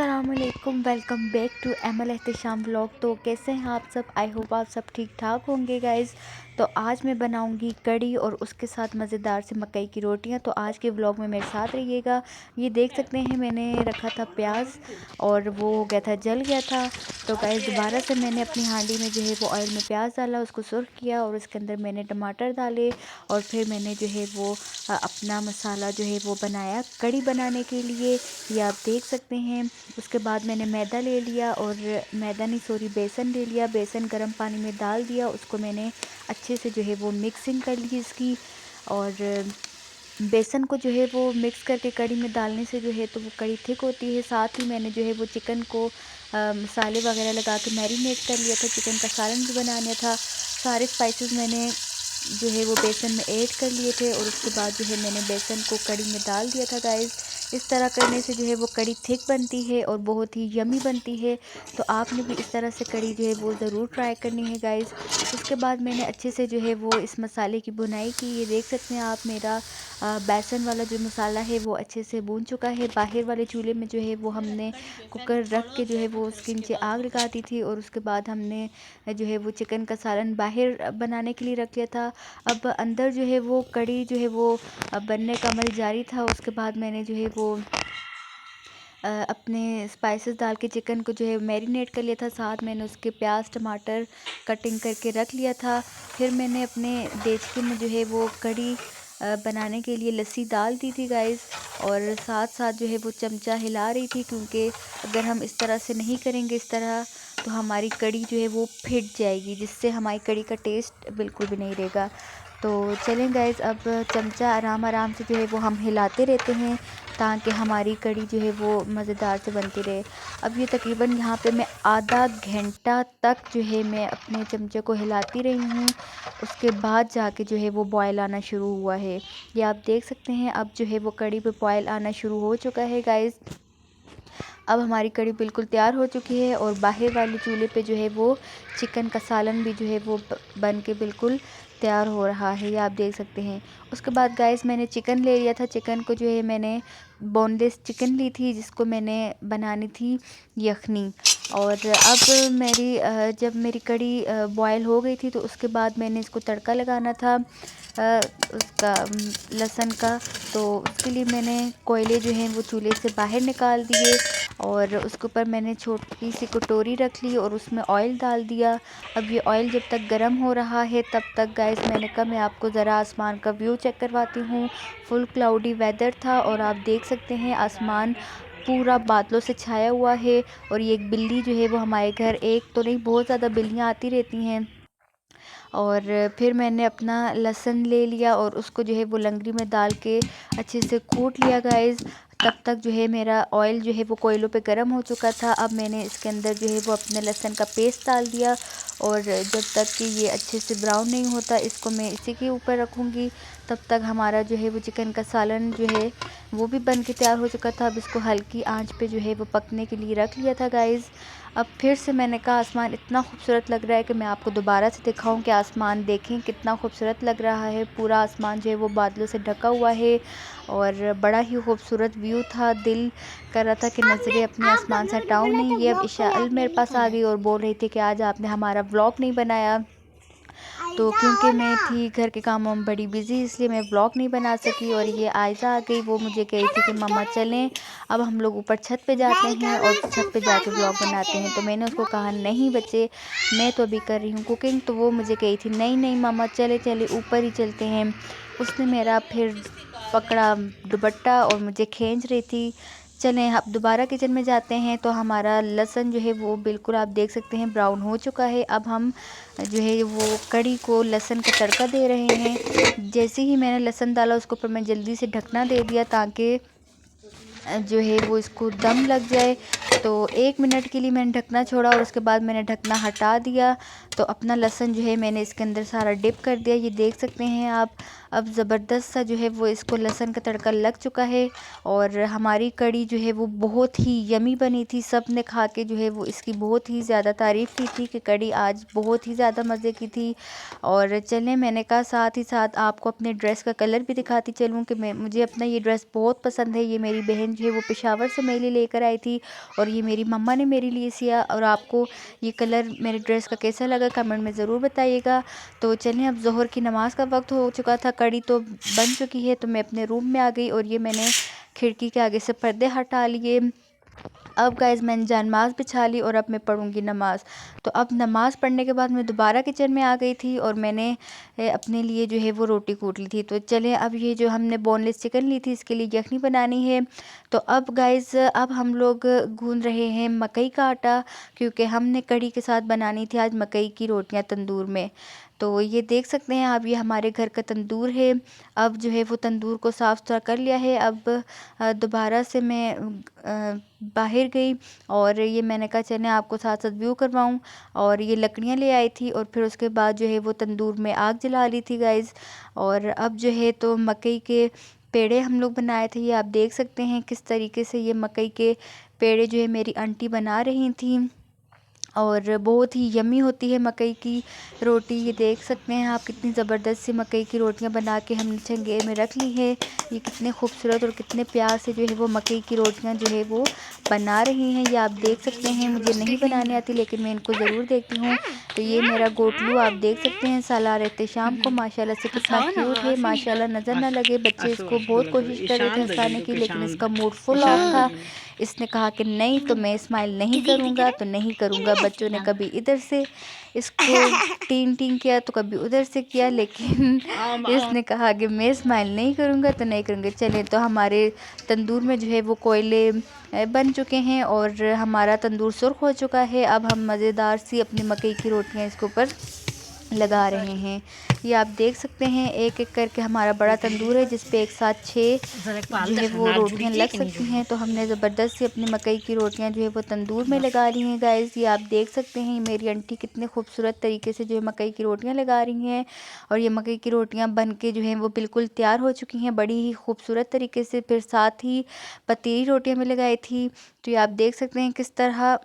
अस्सलामुअलैकुम, welcome back to Emal Ehtesham vlog. तो कैसे हैं आप सब? आई होप आप सब ठीक ठाक होंगे गाइज़। तो आज मैं बनाऊंगी कड़ी और उसके साथ मज़ेदार से मकई की रोटियां। तो आज के व्लॉग में मेरे साथ रहिएगा। ये देख सकते हैं मैंने रखा था प्याज और वो हो गया था, जल गया था। तो गाइज़ दोबारा से मैंने अपनी हांडी में जो है वो ऑयल में प्याज डाला, उसको सुर्ख किया और उसके अंदर मैंने टमाटर डाले और फिर मैंने जो है वो अपना मसाला जो है वो बनाया कड़ी बनाने के लिए। ये आप देख सकते हैं। उसके बाद मैंने मैदा ले लिया और बेसन ले लिया। बेसन गर्म पानी में डाल दिया, उसको मैंने अच्छे से जो है वो मिक्सिंग कर ली इसकी। और बेसन को जो है वो मिक्स करके कड़ी में डालने से जो है तो वो कड़ी थिक होती है। साथ ही मैंने जो है वो चिकन को मसाले वगैरह लगा के मैरिनेट कर लिया था। चिकन का सालन भी बनाना था। सारे स्पाइसेस मैंने जो है वो बेसन में ऐड कर लिए थे और उसके बाद जो है मैंने बेसन को कड़ी में डाल दिया था गाइज़। इस तरह करने से जो है वो कड़ी थिक बनती है और बहुत ही यमी बनती है। तो आपने भी इस तरह से कड़ी जो है वो ज़रूर ट्राई करनी है गाइज़। उसके बाद मैंने अच्छे से जो है वो इस मसाले की भुनाई की। ये देख सकते हैं आप, मेरा बेसन वाला जो मसाला है वो अच्छे से भून चुका है। बाहर वाले चूल्हे में जो है वो हमने कुकर रख के जो है वो उसके नीचे आग लगा दी थी और उसके बाद हमने जो है वो चिकन का सालन बाहर बनाने के लिए रख लिया था। अब अंदर जो है वो कड़ी जो है वो बनने का अमल जारी था। उसके बाद मैंने जो है वो अपने स्पाइसेस डाल के चिकन को जो है मैरिनेट कर लिया था। साथ मैंने उसके प्याज टमाटर कटिंग करके रख लिया था। फिर मैंने अपने देचके में जो है वो कड़ी बनाने के लिए लस्सी डाल दी थी गाइज़। और साथ साथ जो है वो चमचा हिला रही थी, क्योंकि अगर हम इस तरह से नहीं करेंगे इस तरह तो हमारी कड़ी जो है वो फिट जाएगी, जिससे हमारी कड़ी का टेस्ट बिल्कुल भी नहीं रहेगा। तो चलें गाइज़, अब चमचा आराम आराम से जो है वो हम हिलाते रहते हैं ताकि हमारी कड़ी जो है वो मज़ेदार से बनती रहे। अब ये तकरीबन यहाँ पे मैं आधा घंटा तक जो है मैं अपने चमचे को हिलाती रही हूँ। उसके बाद जाके जो है वो बॉयल आना शुरू हुआ है। ये आप देख सकते हैं। अब जो है वो कड़ी पे बॉयल आना शुरू हो चुका है गाइज़। अब हमारी कड़ी बिल्कुल तैयार हो चुकी है और बाहर वाले चूल्हे पे जो है वो चिकन का सालन भी जो है वो बन के बिल्कुल तैयार हो रहा है। ये आप देख सकते हैं। उसके बाद गाइस मैंने चिकन ले लिया था। चिकन को जो है मैंने बोनलेस चिकन ली थी, जिसको मैंने बनानी थी यखनी। और अब जब मेरी कड़ी बॉयल हो गई थी तो उसके बाद मैंने इसको तड़का लगाना था उसका लहसुन का। तो उसके लिए मैंने कोयले जो हैं वो चूल्हे से बाहर निकाल दिए और उसके ऊपर मैंने छोटी सी कटोरी रख ली और उसमें ऑयल डाल दिया। अब ये ऑयल जब तक गर्म हो रहा है तब तक गाइस मैंने कहा मैं आपको ज़रा आसमान का व्यू चेक करवाती हूँ। फुल क्लाउडी वेदर था और आप देख सकते हैं आसमान पूरा बादलों से छाया हुआ है। और ये एक बिल्ली जो है वो हमारे घर, एक तो नहीं बहुत ज़्यादा बिल्लियाँ आती रहती हैं। और फिर मैंने अपना लहसुन ले लिया और उसको जो है वो लंगड़ी में डाल के अच्छे से कूट लिया गाइज़। तब तक जो है मेरा ऑयल जो है वो कोयलों पे गर्म हो चुका था। अब मैंने इसके अंदर जो है वो अपने लहसुन का पेस्ट डाल दिया और जब तक कि ये अच्छे से ब्राउन नहीं होता इसको मैं इसी के ऊपर रखूँगी। तब तक हमारा जो है वो चिकन का सालन जो है वो भी बन के तैयार हो चुका था। अब इसको हल्की आंच पे जो है वो पकने के लिए रख लिया था गाइज़। अब फिर से मैंने कहा आसमान इतना खूबसूरत लग रहा है कि मैं आपको दोबारा से दिखाऊं कि आसमान देखें कितना खूबसूरत लग रहा है। पूरा आसमान जो है वो बादलों से ढका हुआ है और बड़ा ही खूबसूरत व्यू था। दिल कर रहा था कि नज़रें अपने आसमान से हटाऊं नहीं। ये अब इशाअल मेरे पास आ गई और बोल रही थी कि आज आपने हमारा व्लॉग नहीं बनाया। तो क्योंकि मैं थी घर के कामों में बड़ी बिज़ी, इसलिए मैं व्लॉग नहीं बना सकी। और ये आयज़ा आ गई, वो मुझे कही थी कि मम्मा चलें अब हम लोग ऊपर छत पे जाते हैं और छत पे जाके व्लॉग बनाते हैं। तो मैंने उसको कहा नहीं बच्चे, मैं तो अभी कर रही हूँ कुकिंग। तो वो मुझे कही थी नहीं नहीं मम्मा चले चले ऊपर ही चलते हैं। उसने मेरा फिर पकड़ा दुपट्टा और मुझे खींच रही थी। चलें अब दोबारा किचन में जाते हैं। तो हमारा लहसुन जो है वो बिल्कुल आप देख सकते हैं ब्राउन हो चुका है। अब हम जो है वो कड़ी को लहसुन का तड़का दे रहे हैं। जैसे ही मैंने लहसुन डाला उसके ऊपर मैं जल्दी से ढकना दे दिया ताकि जो है वो इसको दम लग जाए। तो 1 मिनट के लिए मैंने ढकना छोड़ा और उसके बाद मैंने ढकना हटा दिया। तो अपना लहसुन जो है मैंने इसके अंदर सारा डिप कर दिया। ये देख सकते हैं आप। अब ज़बरदस्त सा जो है वो इसको लहसुन का तड़का लग चुका है और हमारी कड़ी जो है वो बहुत ही यमी बनी थी। सब ने खा के जो है वो इसकी बहुत ही ज़्यादा तारीफ़ की थी कि कड़ी आज बहुत ही ज़्यादा मज़े की थी। और चलें, मैंने कहा साथ ही साथ आपको अपने ड्रेस का कलर भी दिखाती चलूँ कि मुझे अपना ये ड्रेस बहुत पसंद है। ये मेरी बहन जो है वो पेशावर से मेरे लिए लेकर आई थी और ये मेरी मम्मा ने मेरे लिए सिया। और आपको ये कलर मेरे ड्रेस का कैसा लगा कमेंट में ज़रूर बताइएगा। तो चलें, अब ज़ोहर की नमाज़ का वक्त हो चुका था, कड़ी तो बन चुकी है, तो मैं अपने रूम में आ गई और ये मैंने खिड़की के आगे से पर्दे हटा लिए। अब गाइज़ मैंने जानमाज़ बिछा ली और अब मैं पढ़ूँगी नमाज़। तो अब नमाज़ पढ़ने के बाद मैं दोबारा किचन में आ गई थी और मैंने अपने लिए जो है वो रोटी कूट ली थी। तो चलें, अब ये जो हमने बोनलेस चिकन ली थी इसके लिए यखनी बनानी है। तो अब गाइज़ अब हम लोग गूँध रहे हैं मकई का आटा, क्योंकि हमने कढ़ी के साथ बनानी थी आज मकई की रोटियां तंदूर में। तो ये देख सकते हैं आप, ये हमारे घर का तंदूर है। अब जो है वो तंदूर को साफ़ सुथरा कर लिया है। अब दोबारा से मैं बाहर गई और ये मैंने कहा चलें आपको साथ साथ व्यू करवाऊँ। और ये लकड़ियाँ ले आई थी और फिर उसके बाद जो है वो तंदूर में आग जला ली थी गाइज़। और अब जो है तो मकई के पेड़े हम लोग बनाए थे। ये आप देख सकते हैं किस तरीके से ये मकई के पेड़े जो है मेरी आंटी बना रही थी और बहुत ही यम्मी होती है मकई की रोटी। ये देख सकते हैं आप कितनी ज़बरदस्त सी मकई की रोटियां बना के हमने चंगे में रख ली है। ये कितने खूबसूरत और कितने प्यार से जो है वो मकई की रोटियां जो है वो बना रही हैं। ये आप देख सकते हैं, मुझे नहीं बनाने आती लेकिन मैं इनको ज़रूर देखती हूँ। तो ये मेरा गोटलू आप देख सकते हैं सालार एहतेशाम को माशाल्लाह से कितना क्यूट है। माशाल्लाह नज़र ना लगे, बच्चे इसको बहुत कोशिश कर रहे थे हंसाने की लेकिन इसका मूड फुल ऑफ था। इसने कहा कि नहीं, तो मैं स्माइल नहीं करूँगा तो नहीं करूँगा। बच्चों ने कभी इधर से इसको टीन टीन किया तो कभी उधर से किया, लेकिन इसने कहा कि मैं स्माइल नहीं करूँगा तो नहीं करूँगा। चलें, तो हमारे तंदूर में जो है वो कोयले बन चुके हैं और हमारा तंदूर सुर्ख हो चुका है। अब हम मज़ेदार सी अपनी मकई की रोटियां इसके ऊपर लगा रहे हैं। ये आप देख सकते हैं एक एक करके हमारा बड़ा तंदूर है जिस पे एक साथ 6 जो है वो रोटियां लग सकती हैं। तो हमने ज़बरदस्त सी अपनी मकई की रोटियां जो है वो तंदूर में लगा ली हैं गाइज़। ये आप देख सकते हैं मेरी आंटी कितने खूबसूरत तरीके से जो है मकई की रोटियां लगा रही हैं। और ये मकई की रोटियां बन के जो हैं वो बिल्कुल तैयार हो चुकी हैं बड़ी ही खूबसूरत तरीके से। फिर साथ ही पतीली रोटियाँ भी लगाई थी। तो ये आप देख सकते हैं किस तरह